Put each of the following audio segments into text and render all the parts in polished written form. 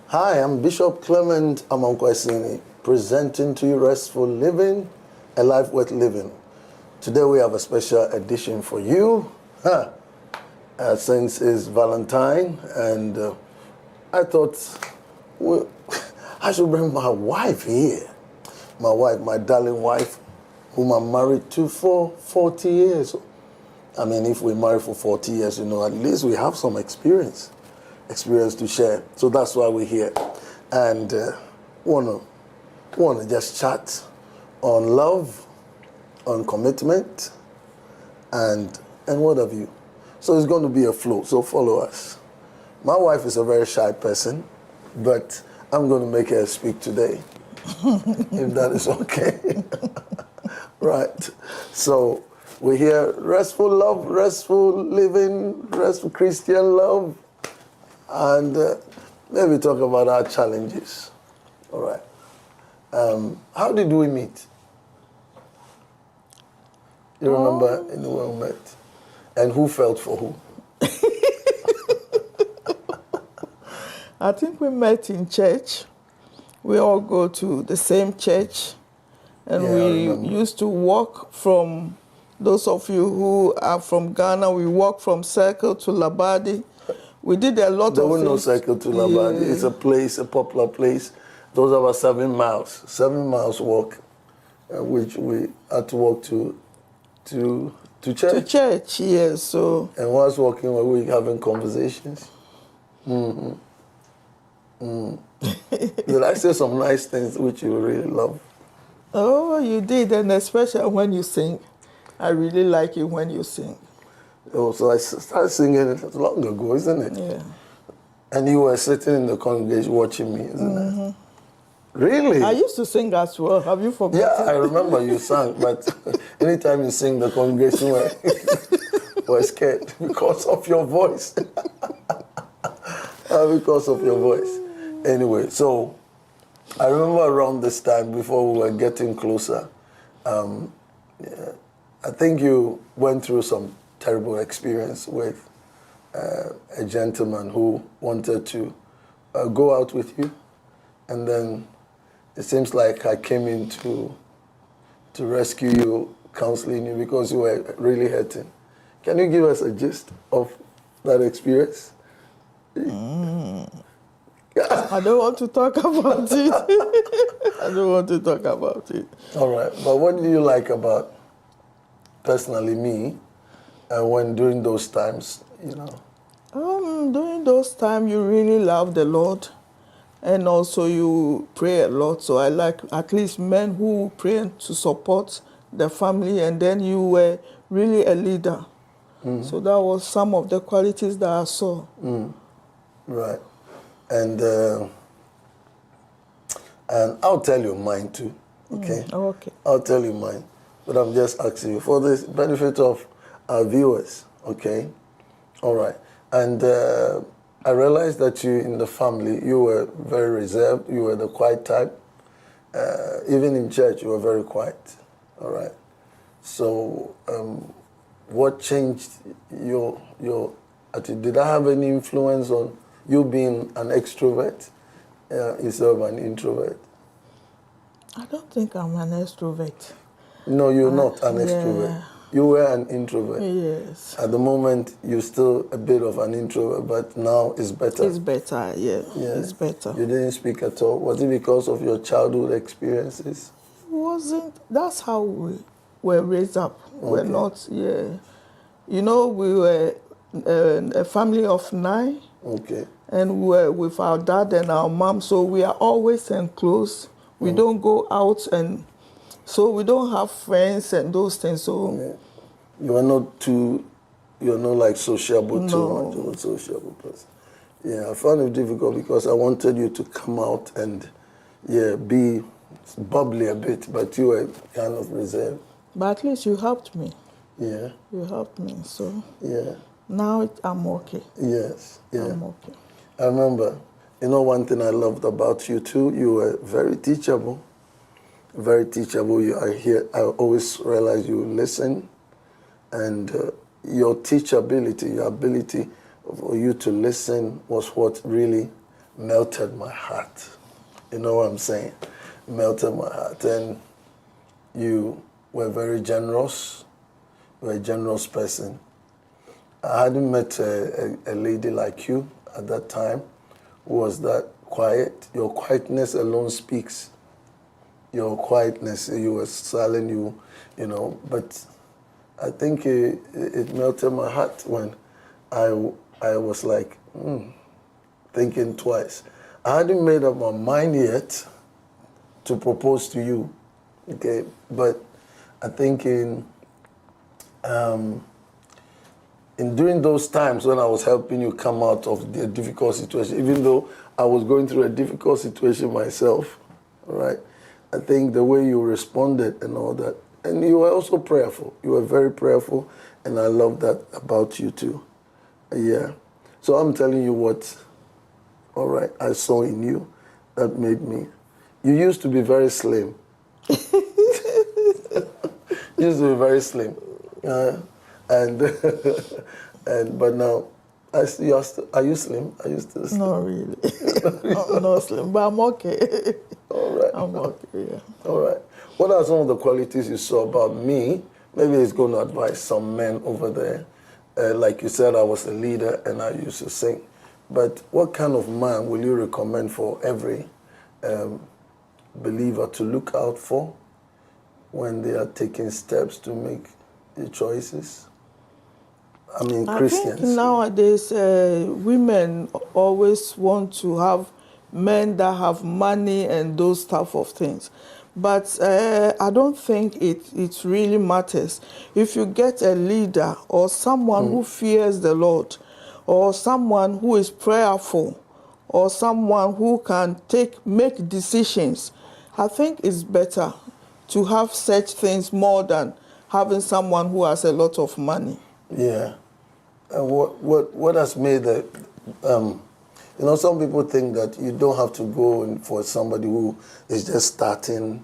Hi, I'm Bishop Clement Amankwesini, presenting to you Restful Living, a life worth living. Today we have a special edition for you. Since it's Valentine, and I thought I should bring my wife here. My wife, my darling wife, whom I'm married to for 40 years. I mean, if we marry for 40 years, at least we have some experience to share. So that's why we're here. And wanna just chat on love, on commitment, and what have you. So it's going to be a flow, so follow us. My wife is a very shy person, but I'm going to make her speak today, if that is okay. Right. So we're here, restful love, restful living, restful Christian love, and maybe talk about our challenges. All right. How did we meet? You remember in the way we met? And who felt for who? I think we met in church. We all go to the same church. And we used to walk from, those of you who are from Ghana, we walk from Circle to Labadi. We did a lot of things. There was no Circle to Labadi. Yeah. It's a place, a popular place. Those are about 7 miles. 7 miles walk, which we had to walk to church. To church, yes. So. And whilst walking, were we having conversations? Mm-hmm. Did I say some nice things which you really love? Oh, you did, and especially when you sing. I really like it when you sing. Oh, so I started singing it long ago, isn't it? Yeah. And you were sitting in the congregation watching me, isn't it? Really? I used to sing as well. Have you forgotten? Yeah, I remember you sang, but anytime you sing, the congregation were scared because of your voice. Because of your voice. Anyway, so I remember around this time, before we were getting closer, I think you went through some terrible experience with a gentleman who wanted to go out with you, and then it seems like I came in to rescue you, counseling you, because you were really hurting. Can you give us a gist of that experience? I don't want to talk about it. I don't want to talk about it. All right. But what do you like about, personally, me, when during those times, During those times, you really love the Lord. And also you pray a lot. So I like at least men who pray to support the family. And then you were really a leader. So that was some of the qualities that I saw. Right. And I'll tell you mine too, okay? Okay. I'll tell you mine, but I'm just asking you for the benefit of our viewers, okay? All right. And I realized that you, in the family, you were very reserved. You were the quiet type. Even in church, you were very quiet, all right? So what changed your attitude? Did I have any influence on you being an extrovert instead of an introvert? I don't think I'm an extrovert. No, you're not an extrovert. You were an introvert. Yes. At the moment, you're still a bit of an introvert, but now it's better. It's better, yeah. It's better. You didn't speak at all. Was it because of your childhood experiences? It wasn't. That's how we were raised up. Okay. We're not, we were a family of 9. Okay. And we were with our dad and our mom, so we are always enclosed. We don't go out, and so we don't have friends and those things. So you're not like sociable too much. You're not sociable person. Yeah, I found it difficult because I wanted you to come out and be bubbly a bit, but you were kind of reserved. But at least you helped me. Yeah. You helped me, so yeah. Now I'm okay. Yes. Yeah. I'm okay. I remember, one thing I loved about you too, you were very teachable. Very teachable. I always realize you listen, and your teachability, your ability for you to listen was what really melted my heart. You know what I'm saying? Melted my heart. And you were very generous. You were a generous person. I hadn't met a lady like you at that time who was that quiet. Your quietness alone speaks. Your quietness, you were silent, you know, but I think it melted my heart when I was like, thinking twice. I hadn't made up my mind yet to propose to you, okay? But I think in during those times when I was helping you come out of the difficult situation, even though I was going through a difficult situation myself, all right? I think the way you responded and all that, and you were also prayerful. You were very prayerful, and I love that about you too. Yeah. So I'm telling you what, all right, I saw in you that made me. You used to be very slim. You used to be very slim. And but now, are you slim? Are you still slim? Not really. I'm not slim, but I'm okay. All right. I'm okay, yeah. All right. What are some of the qualities you saw about me? Maybe it's going to advise some men over there. Like you said, I was a leader and I used to sing. But what kind of man will you recommend for every believer to look out for when they are taking steps to make the choices? I mean, Christians. I think nowadays women always want to have men that have money and those type of things. But I don't think it really matters. If you get a leader or someone who fears the Lord, or someone who is prayerful, or someone who can make decisions, I think it's better to have such things more than having someone who has a lot of money. Yeah. And what has made the, you know, some people think that you don't have to go in for somebody who is just starting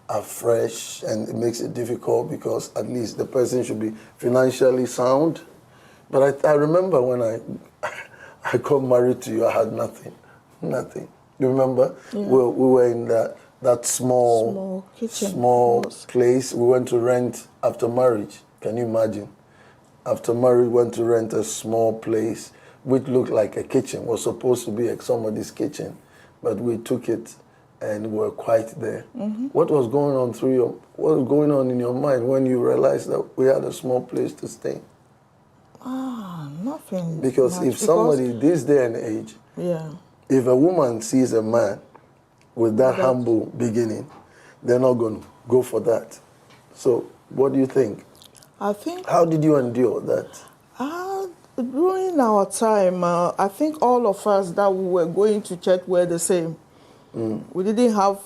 afresh, and it makes it difficult because at least the person should be financially sound. But I remember when I got married to you, I had nothing. You remember? Yeah. We were in that small kitchen, small place. We went to rent after marriage. Can you imagine? After marriage, we went to rent a small place which looked like a kitchen. It was supposed to be somebody's kitchen, but we took it and we were quite there. Mm-hmm. What was going on in your mind when you realized that we had a small place to stay? Nothing. Because if somebody, this day and age, yeah, if a woman sees a man with that humble beginning, they're not going to go for that. So what do you think? I think... How did you endure that? During our time, I think all of us that we were going to church were the same. We didn't have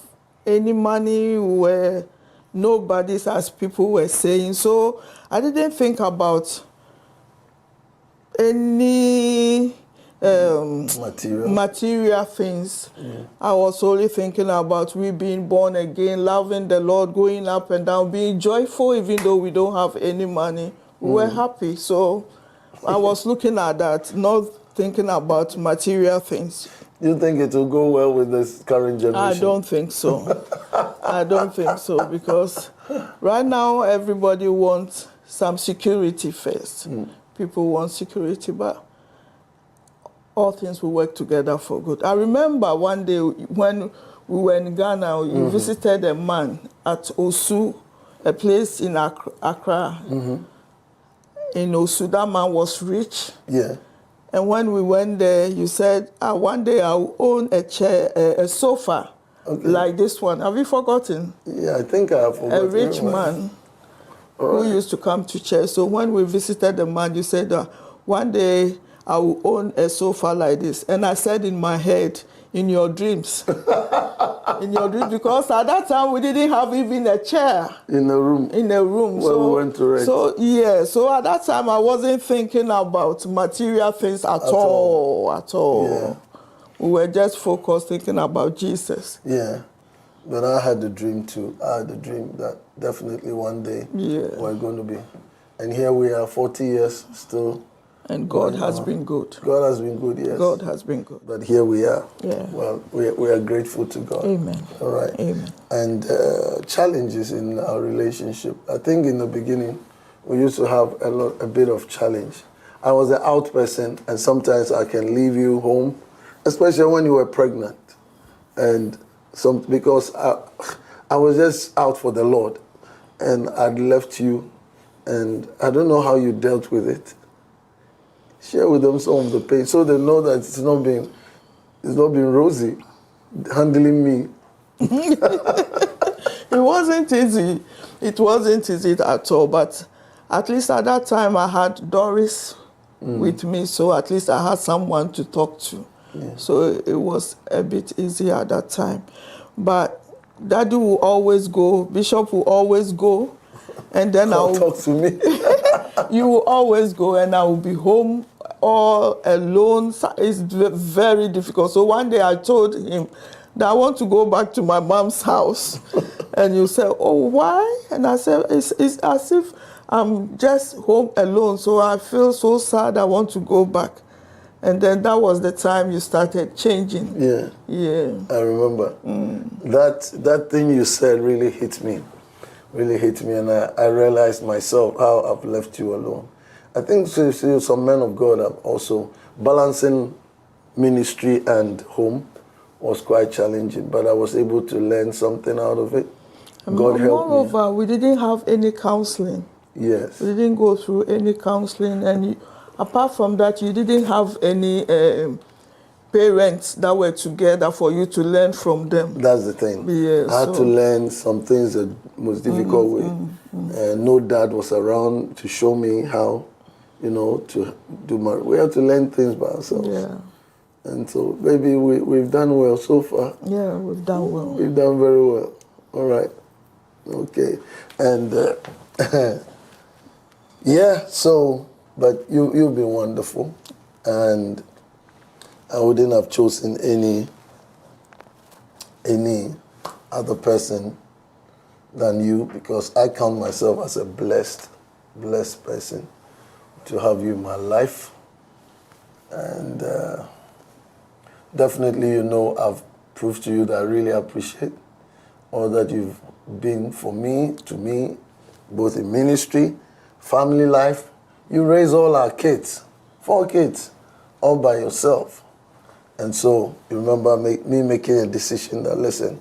any money, we were nobodies, as people were saying. So I didn't think about any material things. I was only thinking about we being born again, loving the Lord, going up and down, being joyful even though we don't have any money. We were happy. So I was looking at that, not thinking about material things. You think it will go well with this current generation? I don't think so. I don't think so, because right now everybody wants some security first. People want security, but all things will work together for good. I remember one day when we were in Ghana, you visited a man at Osu, a place in Accra. In Osu, that man was rich. Yeah. And when we went there, you said, one day I'll own a chair, a sofa like this one. Have you forgotten? Yeah, I think I have forgotten. A rich man who used to come to church. So when we visited the man, you said, one day I will own a sofa like this. And I said in my head, in your dreams. In your dreams, because at that time we didn't have even a chair. In a room. In a room. Well, we went to rent. So, yeah. So at that time I wasn't thinking about material things at all. Yeah. We were just focused thinking about Jesus. Yeah. But I had the dream too. I had the dream that definitely one day we're going to be. And here we are, 40 years still. And God has been good. God has been good, yes. God has been good. But here we are. Yeah. Well, we are grateful to God. Amen. All right. Amen. And challenges in our relationship. I think in the beginning, we used to have a bit of challenge. I was an out person, and sometimes I can leave you home, especially when you were pregnant. And because I was just out for the Lord, and I'd left you, and I don't know how you dealt with it. Share with them some of the pain, so they know that it's not been rosy handling me. It wasn't easy. It wasn't easy at all. But at least at that time, I had Doris with me, so at least I had someone to talk to. Yeah. So it was a bit easier at that time. But Daddy will always go, Bishop will always go, and then I'll talk to me. You will always go, and I will be home all alone. It's very difficult. So one day I told him that I want to go back to my mom's house. And you said, oh, why? And I said, it's as if I'm just home alone. So I feel so sad. I want to go back. And then that was the time you started changing. Yeah. Yeah. I remember. That thing you said really hit me. Really hit me. And I realized myself how I've left you alone. I think some men of God are also balancing ministry and home was quite challenging, but I was able to learn something out of it. God helped me. Moreover, we didn't have any counseling. Yes. We didn't go through any counseling, and apart from that, you didn't have any parents that were together for you to learn from them. That's the thing. Yeah, I had to learn some things the most difficult way. No dad was around to show me how, to do we had to learn things by ourselves. Yeah. And so maybe we've done well so far. Yeah, we've done well. We've done very well. All right. Okay. And yeah, so, but you've been wonderful. And I wouldn't have chosen any other person than you, because I count myself as a blessed person to have you in my life. And definitely, I've proved to you that I really appreciate all that you've been for me, to me, both in ministry, family life. You raise all our kids, 4 kids, all by yourself. And so you remember me making a decision that, listen,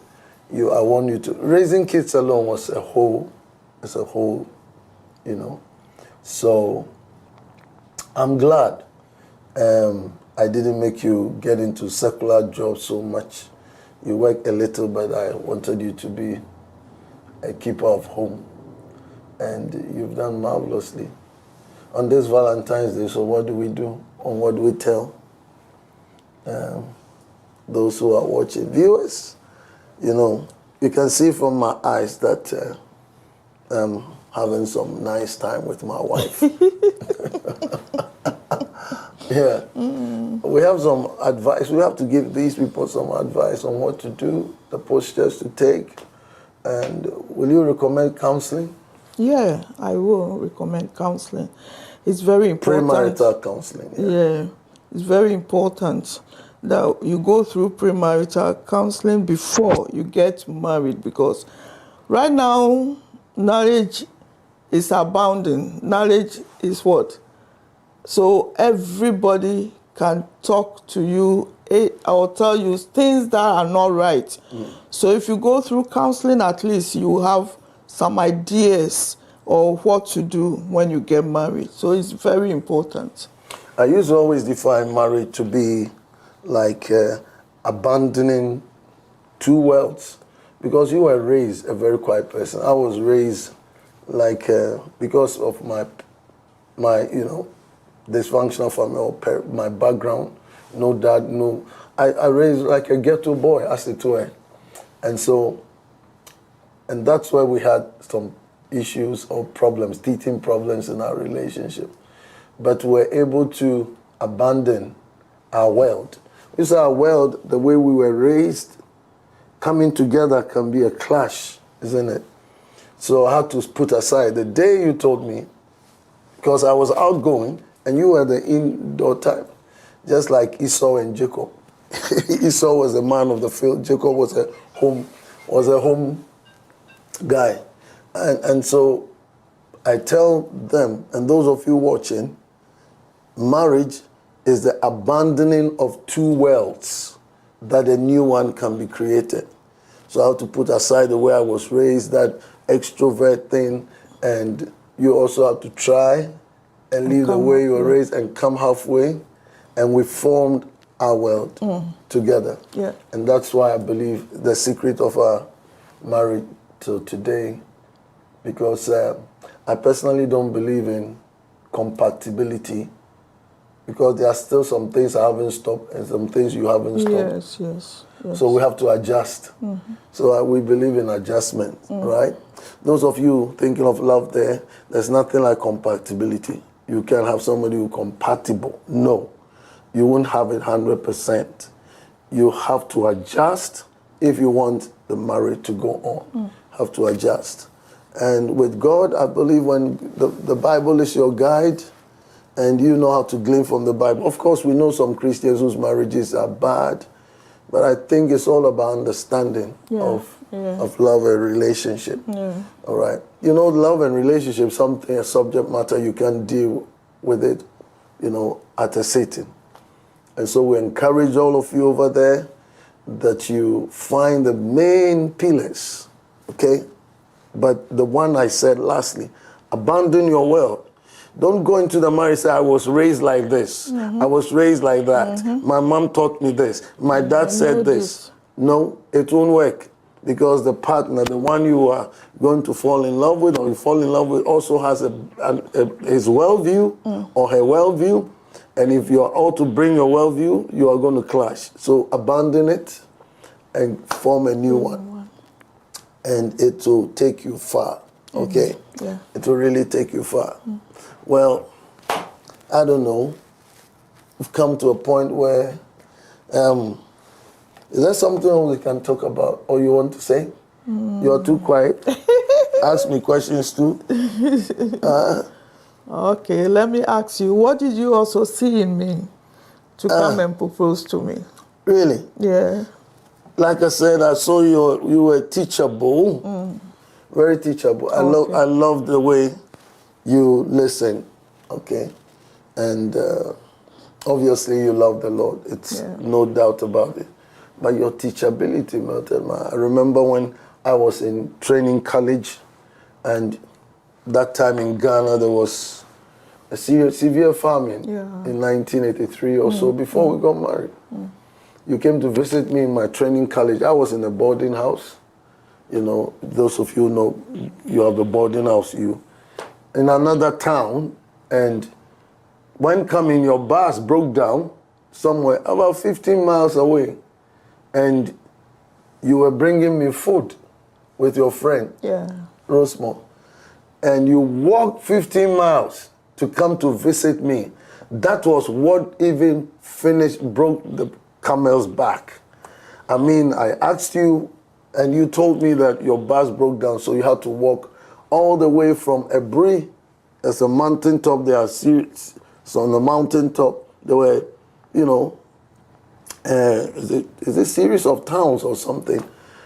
I want you to. Raising kids alone was a whole, So I'm glad I didn't make you get into secular jobs so much. You worked a little, but I wanted you to be a keeper of home. And you've done marvelously. On this Valentine's Day, so what do we do? And what do we tell those who are watching? Viewers, you can see from my eyes that I'm having some nice time with my wife. Yeah. We have some advice. We have to give these people some advice on what to do, the postures to take. And will you recommend counseling? Yeah, I will recommend counseling. It's very important. Premarital counseling. Yeah, it's very important that you go through premarital counseling before you get married, because right now, knowledge is abounding. Knowledge is what? So everybody can talk to you or tell you things that are not right. So if you go through counseling, at least you have some ideas of what to do when you get married. So it's very important. I used to always define marriage to be like abandoning 2 worlds, because you were raised a very quiet person. I was raised like because of my dysfunctional family or my background, no dad, no. I raised like a ghetto boy, as it were. And so, and that's why we had some issues or problems, teething problems in our relationship. But we're able to abandon our world. This is our world, the way we were raised, coming together can be a clash, isn't it? So I had to put aside. The day you told me, because I was outgoing, and you were the indoor type, just like Esau and Jacob. Esau was a man of the field. Jacob was a home guy, and so I tell them, and those of you watching, marriage is the abandoning of two worlds that a new one can be created. So I have to put aside the way I was raised, that extrovert thing, and you also have to try and leave the way you were raised and come halfway, and we formed our world together. Yeah. And that's why I believe the secret of our marriage till today, because I personally don't believe in compatibility, because there are still some things I haven't stopped and some things you haven't stopped. Yes. So we have to adjust. So we believe in adjustment, right? Those of you thinking of love there's nothing like compatibility. You can't have somebody who's compatible. No, you won't have it 100%. You have to adjust if you want the marriage to go on. Have to adjust. And with God, I believe when the Bible is your guide, and you know how to glean from the Bible. Of course, we know some Christians whose marriages are bad, but I think it's all about understanding of love and relationship. Yeah. All right. You know, love and relationship, a subject matter, you can deal with it, at a sitting. And so we encourage all of you over there that you find the main pillars, okay? But the one I said lastly, abandon your world. Don't go into the marriage and say, I was raised like this. I was raised like that. My mom taught me this. My dad said this. No, it won't work, because the partner, the one you are going to fall in love with or you fall in love with, also has his worldview or her worldview. And if you are all to bring your worldview, you are going to clash. So abandon it and form a new one. And it will take you far, okay? Yeah. It will really take you far. Well, I don't know. We've come to a point where, is there something we can talk about or you want to say? You're too quiet. Ask me questions too. Okay, let me ask you, what did you also see in me to come and propose to me? Really? Yeah. Like I said, I saw you were teachable, very teachable. I love the way you listen, okay? And obviously you love the Lord. It's no doubt about it. But your teachability, Milton, I remember when I was in training college, and that time in Ghana there was a severe famine in 1983 or so, before we got married. You came to visit me in my training college. I was in a boarding house. Those of you know, you have a boarding house, in another town, and when coming, your bus broke down somewhere about 15 miles away, and you were bringing me food with your friend, Rosemont, and you walked 15 miles to come to visit me. That was what even broke the camel's back. I mean, I asked you, and you told me that your bus broke down, so you had to walk all the way from Ebri. There's a mountaintop there. So on the mountaintop, there were, is it series of towns or something?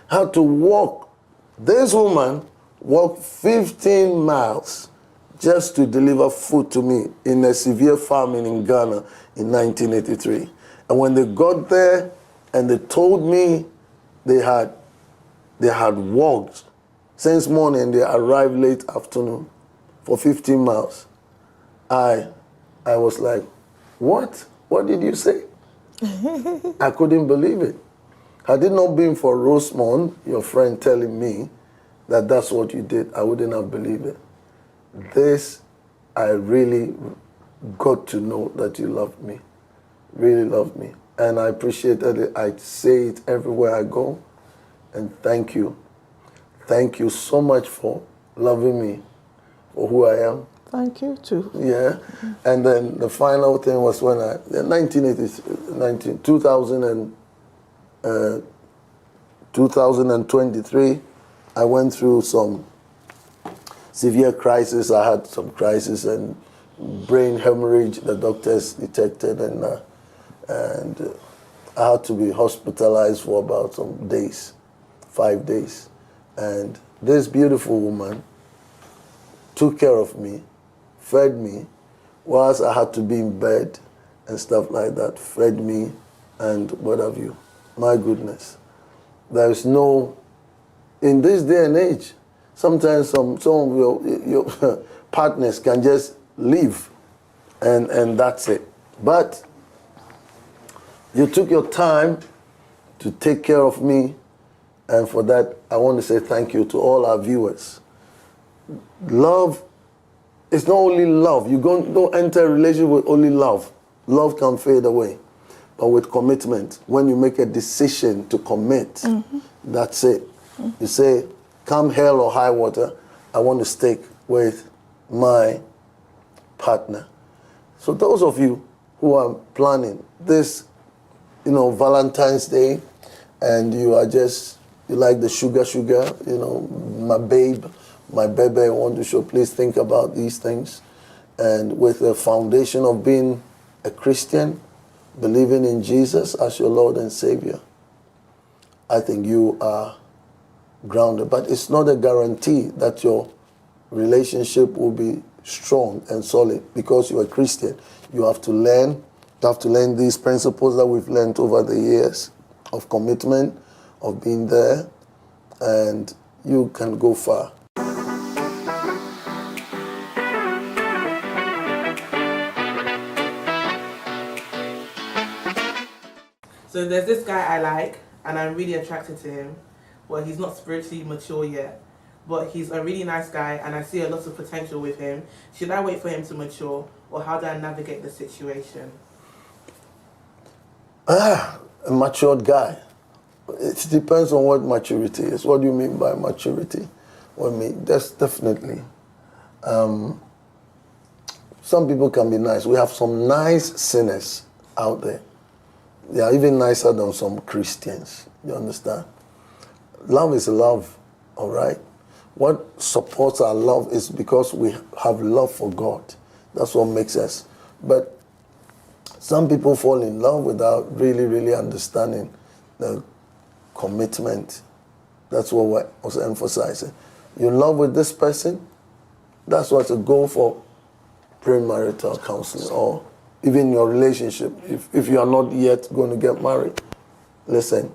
Had to walk. This woman walked 15 miles just to deliver food to me in a severe famine in Ghana in 1983. And when they got there and they told me they had walked since morning, they arrived late afternoon for 15 miles. I was like, what? What did you say? I couldn't believe it. Had it not been for Rosemont, your friend, telling me that that's what you did, I wouldn't have believed it. This, I really got to know that you loved me, really loved me. And I appreciated it. I say it everywhere I go. And thank you. Thank you so much for loving me for who I am. Thank you too. Yeah. And then the final thing was when in 2023, I went through some severe crisis. I had some crisis, and brain hemorrhage the doctors detected, and I had to be hospitalized for about some days, 5 days. And this beautiful woman took care of me, fed me, whilst I had to be in bed and stuff like that, fed me and what have you. My goodness. There is no, in this day and age, sometimes some of your partners can just leave and that's it. But you took your time to take care of me, and for that, I want to say thank you to all our viewers. Love is not only love. You don't enter a relationship with only love. Love can fade away. But with commitment, when you make a decision to commit, that's it. You say, come hell or high water, I want to stick with my partner. So those of you who are planning this, Valentine's Day, and you are just, you like the sugar, my babe, my baby, I want to show, please think about these things. And with the foundation of being a Christian, believing in Jesus as your Lord and Savior, I think you are grounded. But it's not a guarantee that your relationship will be strong and solid because you're a Christian. You have to learn these principles that we've learned over the years of commitment, of being there, and you can go far. So there's this guy I like, and I'm really attracted to him. Well, he's not spiritually mature yet, but he's a really nice guy, and I see a lot of potential with him. Should I wait for him to mature, or how do I navigate the situation? A matured guy. It depends on what maturity is. What do you mean by maturity? That's definitely. Some people can be nice. We have some nice sinners out there. They are even nicer than some Christians. You understand? Love is love, all right? What supports our love is because we have love for God. That's what makes us. But some people fall in love without really, really understanding the commitment. That's what we're also emphasizing. You're in love with this person, that's what's a goal for premarital counseling, or even your relationship. If you are not yet going to get married, listen,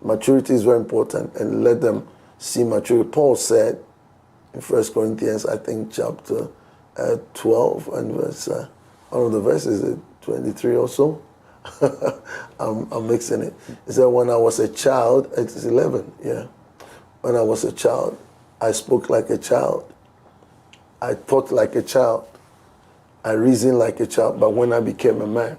maturity is very important, and let them see maturity. Paul said in 1 Corinthians, I think chapter 12 and verse, one of the verses is 23 or so. I'm mixing it. He said, when I was a child, it's 11, yeah. When I was a child, I spoke like a child. I thought like a child. I reasoned like a child, but when I became a man.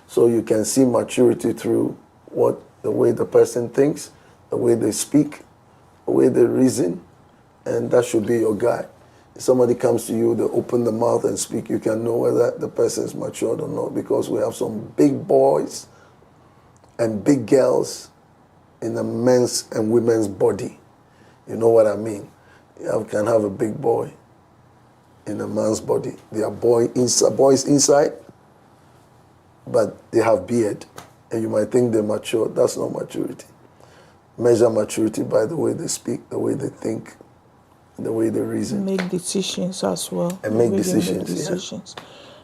So you can see maturity through the way the person thinks, the way they speak, the way they reason, and that should be your guide. If somebody comes to you, they open the mouth and speak, you can know whether the person is matured or not, because we have some big boys and big girls in the men's and women's body. You know what I mean? You can have a big boy in a man's body. They are boys inside, but they have beard. And you might think they're mature. That's not maturity. Measure maturity by the way they speak, the way they think, the way they reason. Make decisions as well. And make decisions, yeah.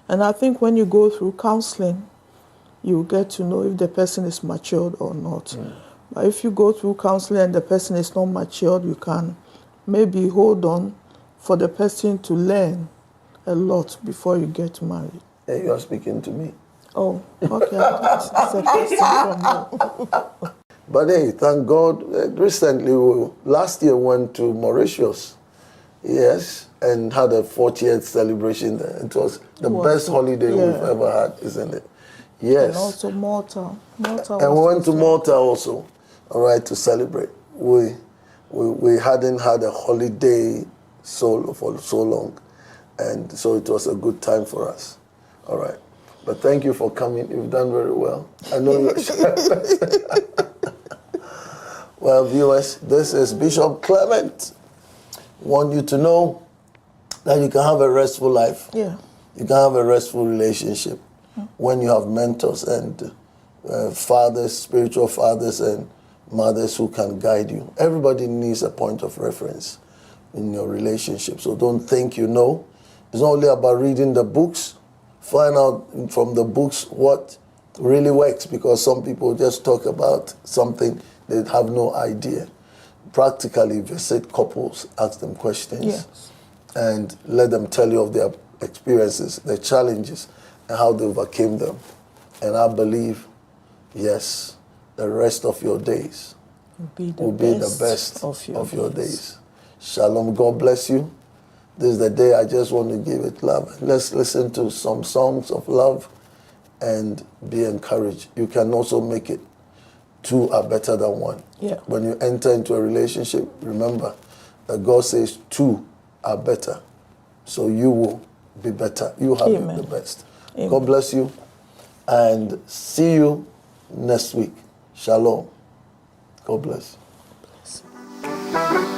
And I think when you go through counseling, you get to know if the person is matured or not. But if you go through counseling and the person is not matured, you can maybe hold on for the person to learn a lot before you get married. Yeah, you are speaking to me. Oh, okay. It's a question from you. But hey, thank God, recently, last year went to Mauritius, yes, and had a 40th celebration there. It was the best holiday we've ever had, isn't it? Yes. And also Malta. And we went to Malta also, all right, to celebrate. We hadn't had a holiday for so long, and so it was a good time for us, all right. But thank you for coming. You've done very well. I know you're Well, viewers, this is Bishop Clement. Want you to know that you can have a restful life. Yeah. You can have a restful relationship when you have mentors and fathers, spiritual fathers and mothers who can guide you. Everybody needs a point of reference in your relationship. So don't think you know. It's not only about reading the books. Find out from the books what really works, because some people just talk about something they have no idea. Practically visit couples, ask them questions, Yes. and let them tell you of their experiences, their challenges, and how they overcame them. And I believe, yes, the rest of your days will be the best of your days. Shalom. God bless you. This is the day I just want to give it love. Let's listen to some songs of love and be encouraged. You can also make it. Two are better than one. Yeah. When you enter into a relationship, remember that God says two are better. So you will be better. You have Amen. the best. Amen. God bless you. And see you next week. Shalom. God bless. Bless.